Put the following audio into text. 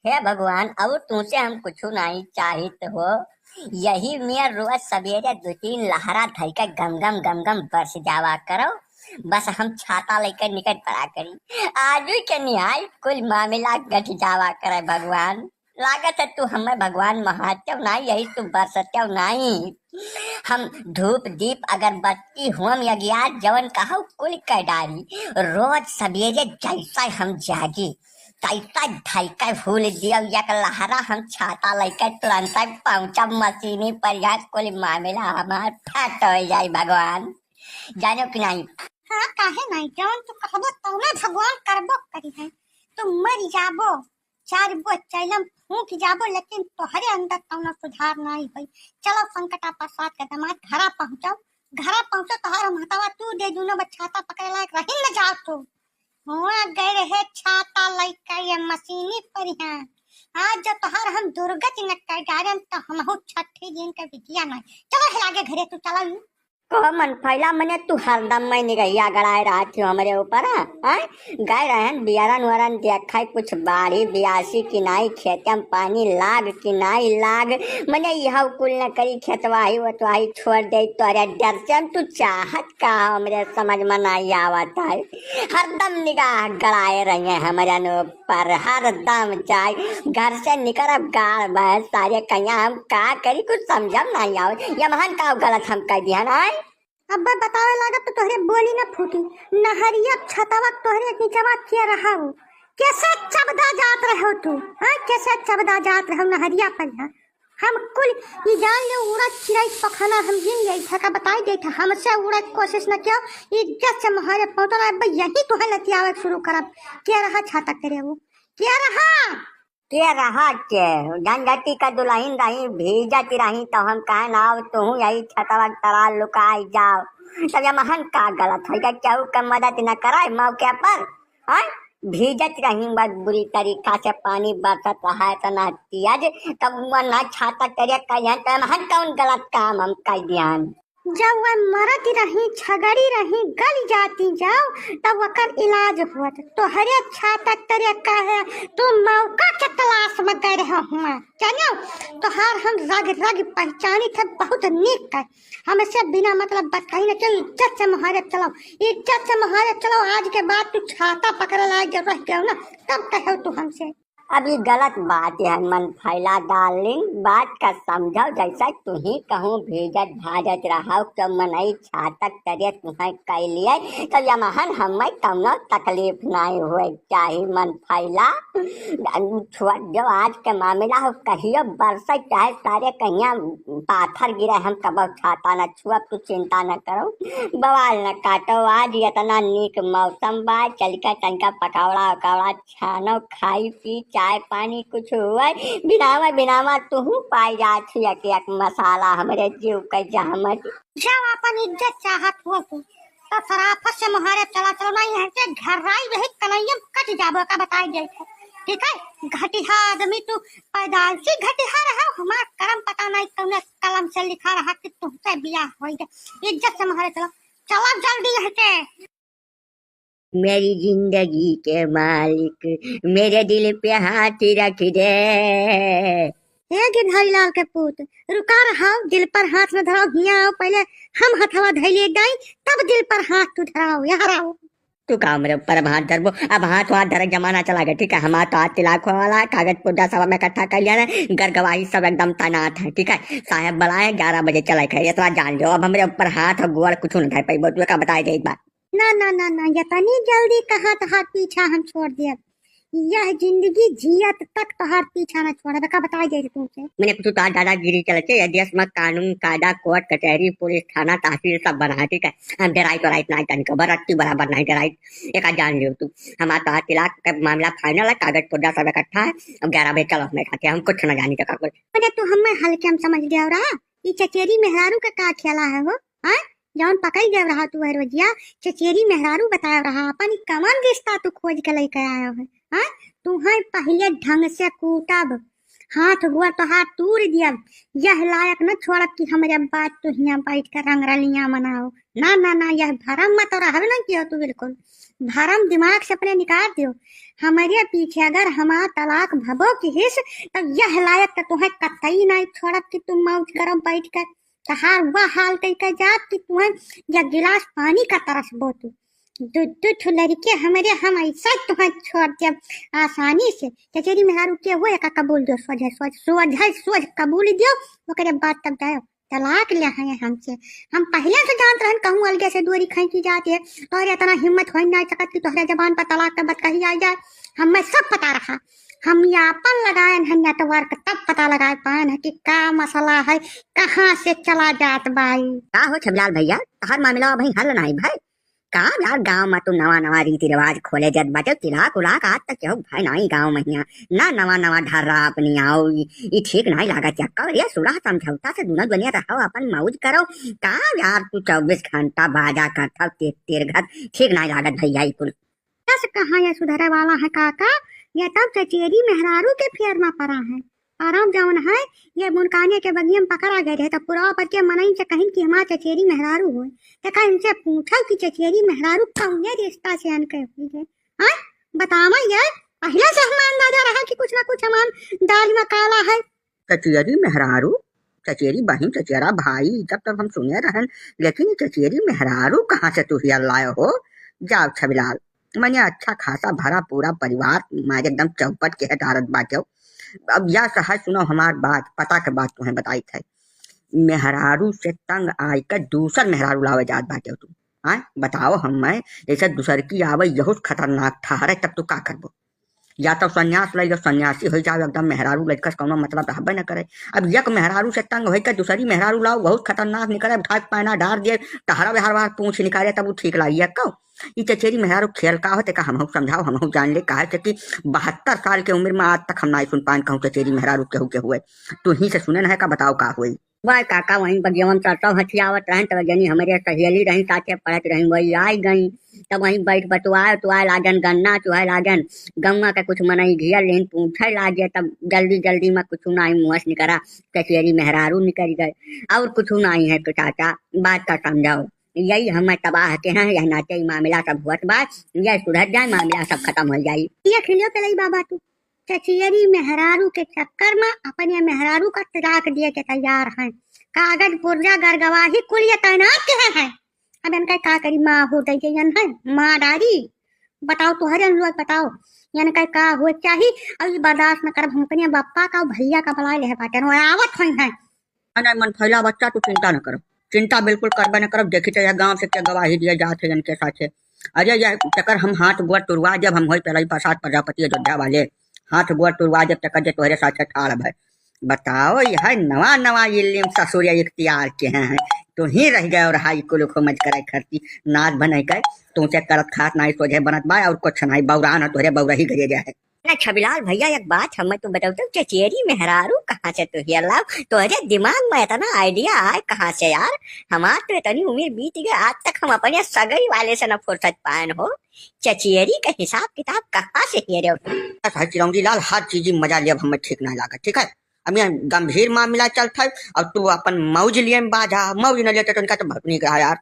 हे भगवान, अब तुमसे हम कुछ नहीं चाहित हो। यही मैं रोज सवेरे दो तीन लहरा धर के गम गम गम गम बरस जावा करो। बस हम छाता लेकर निकट पड़ा करी। आज के निहाय कुल मामला गठ जावा करे भगवान। लागत है तू हमें भगवान महात्व नहीं, यही तू बरसत्व नहीं। हम धूप दीप अगरबत्ती होम यज्ञात जवन कहो कुल कर डारी। रोज सवेरे जैसा हम जागी तैसा ढलका फूल दिया यक लहरा हम छाता लेकर तुरंत पहुंचा मशीनी पर यहाँ कुल मामला हमार फट हो जाए भगवान। जानो कि नहीं? हाँ काहे नहीं, जौन तू कहबो तौने भगवान करबो करी है। तू मर जाबो, चार बो चैलम फूंक जाबो, लेकिन तोहरे अंदर तौना सुधार नहीं भई। चलो संकटा प्रसाद के दमाद घरा पहुंचो। घरा पहुंचो तोहरा महतावा तू दे दूनो बछाता पकड़े लायक रही न जाओ तू। हुआ गए रहे छाता लइका ये मशीनी पर है। आज जो तोहार हम दुर्गति न कर डारन तो हमहु छठी दिन के विद्या नहीं। चलो हिलागे घरे तू चलो। कहो मन फैला मने तू हरदम में निगैया गड़ाए रहा थी हमारे ऊपर। गए रहन बियारन वरन देखा कुछ बाढ़ी बियासी कि नहीं, खेतम पानी लाग कि नहीं लाग। मने यह कुल न करी खेतवाही वतवाही छोड़ दे तोरे डर से। तू चाहत का हमरे समझ में नहीं आवत है। हरदम निगाह गड़ाए रहे हमारे ऊपर, हरदम जाए घर से निकल अब गाड़ बहस सारे कहीं हम का करी कुछ समझम नहीं आओ। ये महान का गलत हम कह दिया ना। अब्बा बतावे लगा तो तोहरे बोली न फूटी। नहरिया छतवा तोहरे नीचवा किया रहा हूँ। कैसे चबदा जात रहो तू? हाँ कैसे चबदा जात रहो नहरिया पर? हम कुल ये जान ले उड़ा चिड़ै पखाना हम जिन गई था का बताई गई था। हमसे उड़ा कोशिश न किया। इज्जत से महारे पहुंचना अब्बा यही तो है लतियावे शुरू करब। क्या रहा छाता करे वो? क्या रहा के गंगटी का दुल्हन रही भीजती रही तो हम कहे ना तू यही छतवा तरा लुकाई जाओ। तब महन का गलत है क्या का मदद न कराए मौके पर? भीजत रही बस बुरी तरीका से पानी बरसत रहा है तो ना तियाज तब ना छाता करे कहिए तो महन कौन गलत काम हम कर दियान। जब वह मरती रही छगड़ी रही गल जाती जाओ तब वकर इलाज हुआ तो हरे छाता तरे का है। तो मौका के तलाश में गए रहा हुआ जानो तो हार हम रग रग पहचानी थे बहुत नीक कर। हमसे बिना मतलब बात कही ना चल। इज्जत से महारे चलो, इज्जत से महारे चलो। आज के बाद तू छाता पकड़ लाए जब रह गयो ना तब कहो तू हमसे। अभी गलत बात है मन फैला डार्लिंग, बात का समझाओ जैसा तू ही कहूँ भेजत भाजत रहा तो मनई छातक तरे तुम्हें कह लिए तो यमहन हमें कौनो तकलीफ नहीं हुए चाहे मन फैला। जो आज के मामला हो कहियो बरसे चाहे सारे कहिया पाथर गिरे हम कब छाता न छुआ तू चिंता न करो बवाल न काटो। आज इतना नीक मौसम बा चल के तनका पकौड़ा उकौड़ा छानो खाई पी चाय पानी कुछ हुआ बिनावा तू पाई जाती एक मसाला हमरे जीव के जहमत। जब अपन इज्जत चाहत हो तो सराफत से मुहारे चला चलो नहीं है से घराई रही कन्हैया कट जाबो का बताई गई है। ठीक है घटिहा आदमी तू पैदाइशी घटिहा रहा। हमारा कर्म पता नहीं तुमने कलम से लिखा रहा कि तुमसे बियाह होइगे। इज्जत से मुहारे चलो चलो जल्दी हटे। मेरी जिंदगी के मालिक मेरे दिल पे हाथ रख दे। हे गिरधारी लाल के पुत रुका रहा, दिल पर हाथ न धराओ। हिया आओ पहले हम हथवा धैले गई तब दिल पर हाथ तू धराओ। यहाँ आओ तू का मेरे ऊपर हाथ धरबो? अब हाथ वहां धरक जमाना चला गया। ठीक है हमारा तो आज तिलाक वाला कागज पुर्जा सब में इकट्ठा कर लिया है। घर गवाही सब एकदम तैनात है। ठीक है साहब बुलाए 11 बजे चला है इतना जान लो। अब हमारे ऊपर हाथ और गोड़ कुछ नहीं पाई तू का बताई गई बात। ना ना ना ना इतनी जल्दी कहाँ तहार पीछा हम छोड़ दिया। यह जिंदगी जियत तक तहार पीछा न छोड़े का बताई गई तुमसे। मैंने कुछ तो दादागिरी चलते देश में कानून कायदा कोर्ट कचहरी पुलिस थाना तहसील सब बना है। ठीक है हम डराई तो राइट नहीं तनिक बरती बराबर नहीं डराई एक जान लियो तू। हमारा तो तिलाक का मामला फाइनल है, कागज पुर्जा सब इकट्ठा है। अब 11 बजे चलो हमें खाते हम कुछ न जानी का कुछ। तू हमें हल्के हम समझ गया रहा। ये चचेरी मेहरारू का खेला है वो जौन पकड़ गया रहा तू रोजिया चचेरी मेहरारू बताया रहा। अपन कमन रिश्ता तू खोज के लेके आया है। तुम्हें पहले ढंग से कूटब हाथ गोड़ तो हाथ तूर दिया। यह लायक न छोड़ब कि हमारे बात तो हिया बैठ कर रंगरलियां मनाओ। ना ना ना, यह भरम मत रहब न किया तू बिल्कुल। भरम दिमाग से अपने निकाल दियो। हमारे पीछे अगर हमारा तलाक भबो की हिस, तब यह लायक तो तुम्हें कतई नहीं छोड़ब कि तुम मौज करो बैठ कर। तहार वह हाल कई कर जात कि तुम्हें यह गिलास पानी का तरस बो तू। दू लड़के हमारे हम ऐसा तुम्हें छोड़ जब आसानी से चचेरी मेहरारू के हुए का कबूल दो, सोझ कबूल दियो। ओकरे बाद तब जाओ तलाक ले हैं हमसे। हम पहले से जानत रहन कहूँ अलगे से दूरी खींची जाती है, तोहरे इतना हिम्मत हो नहीं सकत कि तोहरे जबान पर तलाक का बात कही आ जाए। हमें सब पता रहा। हम यापन लगाए हैं नेटवर्क, तब पता लगाए पान है कि क्या मसला है, कहाँ से चला जात बाई। का हो छबलाल भैया, हर मामला भाई हल नहीं भाई। का यार गांव में तो नवा नवा रीति रिवाज खोले जत बाटे, तिलाक उलाक आज तक क्यों भाई नहीं गांव में हिया ना नवा नवा ढर्रा अपनी आओ। ये ठीक नहीं लागा चक्का ये सुलह समझौता से दुनिया दुनिया रहो, अपन मौज करो। का यार तू 24 घंटा बाजा करता तेर घर, ठीक नहीं लागत भैया। ये कुल बस कहाँ ये सुधरे वाला है काका। ये तब चचेरी मेहरारू के फेर में पड़ा है। आराम जौन है ये मुनकाने के बगिया में पकड़ा गए रहे, तो पूरा पर के मनई से कहीं कि हमारा चचेरी मेहरारू हो। तो इनसे पूछा कि चचेरी मेहरारू कौने रिश्ता से अनके हुई है। हाँ बतावा यार, पहले से हमें अंदाजा रहा कि कुछ ना कुछ हमार दाल में काला है। चचेरी मेहरारू, चचेरी बहन चचेरा भाई जब तक हम सुने रहन, लेकिन चचेरी मेहरारू कहाँ से तू हिया लाए हो। जाओ छबिलाल, मैंने अच्छा खासा भरा पूरा परिवार मारे एकदम चौपट के हटारत बाटे। अब यह सहज सुनो हमार बात, पता के बात तुम्हें बताई थे। मेहरारू से तंग आई कर दूसर मेहरारू लावे जात बाटे तू। हाँ बताओ, हम जैसे दूसर की आवे यहू खतरनाक ठहरे, तब तू का करबो। या तो संन्यास ले लो, सन्यासी हो जाओ एकदम, मेहरारू लड़कस कौनो मतलब रहबे न करे। अब यक मेहरारू से तंग होकर दूसरी मेहरारू लाओ, बहुत खतरनाक निकले, ढाक पाना डार दिए, टहरा हर बार पूछ निकाले, तब वो ठीक लाइए कहो। ये चचेरी मेहरारू खेल का होते का हम समझाओ, हम जान ले कहा कि 72 साल के उम्र में आज तक हम नहीं सुन पान कहूँ चचेरी मेहरारू केहू के हुए। तू ही से सुने न है का, बताओ का हुई। वह काका वहीं बगियावन चलता हथियावत रहन, तब जनी हमारे सहेली रही साथे पढ़त रही, वही आई गई। तब वहीं बैठ बटुआए तुआए लागन, गन्ना चुहाए लागन, गंगा का कुछ मनई घिया लेन पूछे लागे। तब जल्दी जल्दी में कुछ नहीं मुहस निकरा, चचेरी मेहरारू निकल गए। और कुछ नहीं है तो चाचा बात का समझाओ। यही हमें तबाह के हैं, यह नाते मामला सब हुआ बात, यह सुधर जाए मामला सब खत्म हो जाये। ये खिलियो पे लई बाबा तू चचेरी मेहरारू के चक्कर में अपने मेहरारू का तलाक दिए के तैयार हैं। कागज पुर्जा गरगवाही कुल ये तैनात के हैं। अब इनका का करी, माँ हो गई है माँ डारी। बताओ तुहरे लोग बताओ इनका का हो चाहिए। अब बर्दाश्त न कर, हम अपने बापा का भैया का बुला ले बाटे आवत है। नहीं मन फैला बच्चा, तू चिंता न करो, चिंता बिल्कुल करबे न करब। देखी तो गाँव से क्या गवाही दिए जाते हैं इनके साथे। अजय यह चक्कर हम हाथ गोड़ तुरवा जब हम हो पहले प्रसाद प्रजापति अयोध्या वाले हाथ गोड़ तुरवा जब तक जे तोहरे साथे ठाड़ है। बताओ यह नवा नवा इल्म ससुर इख्तियार के हैं, तो ही रह गए और हाई कुल खोमज करे खर्ची नाच बन कर तुमसे करत खात नहीं सोझे बनत बा, और कुछ नहीं बौरा न तोहरे बौरा ही गए जाए। ना छबिलाल भैया एक बात हमें तो बताओ, तो चचेरी मेहरारू कहाँ से तो हिया लाओ, तोहरे दिमाग में इतना आइडिया आए कहाँ से यार। हमार तो इतनी उम्र बीत गई, आज तक हम अपने सगई वाले से न फुर्सत पान हो। चचेरी का हिसाब किताब कहाँ से हिया रे। चिरौंजी लाल हर चीज मजा लिया हमें ठीक नहीं लगा, ठीक है। अब यहाँ गंभीर मामला चलता है और तू अपन मौज लिए बाजा, मौज न लेते तो इनका तो भटनी कहा यार।